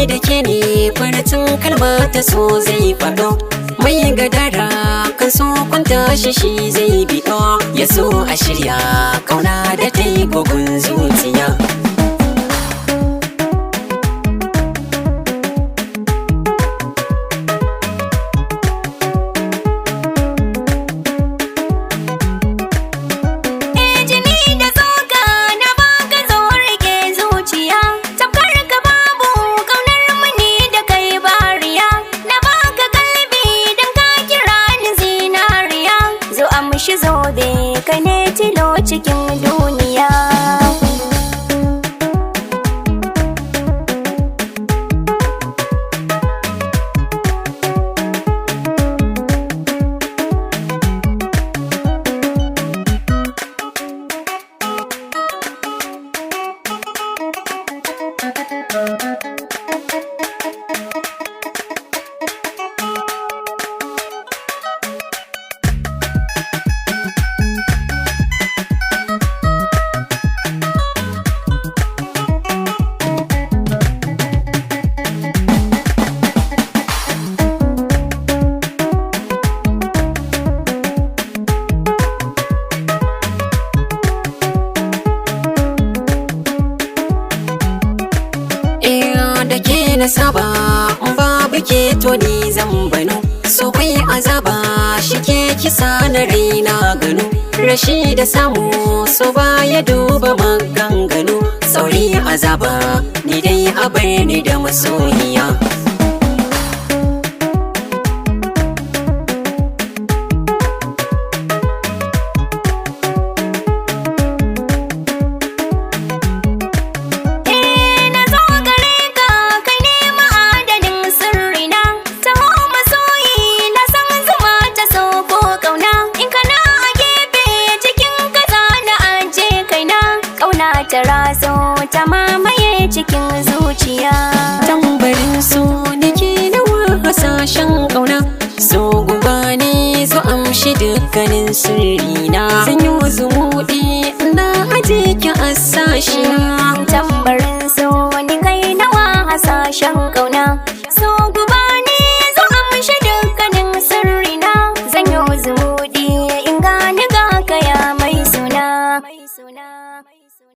da ke ne farcin kalma ta so zai faɗo. Mai gadara kan so kwanta shi zai biɗo. Ya so a shirya kauna da ta yi bugun zuciya. Shi zobe ka ne tilo cikin duniya. Da ke na saba babu ke to ni zan bano. So kai azaba shi ke kisa na raina gano. Rashi da samu so baya duba maganganu. Sauri azaba ni dai a bar ni da masoyiya. Ta raso ta mamaye cikin zuciya. Tambarin so nake nawa hasashen ƙauna. So guba ne zo amshi dukkanin sirrina. Zan yi zumuɗi na aje ki a sashi. Tambarin so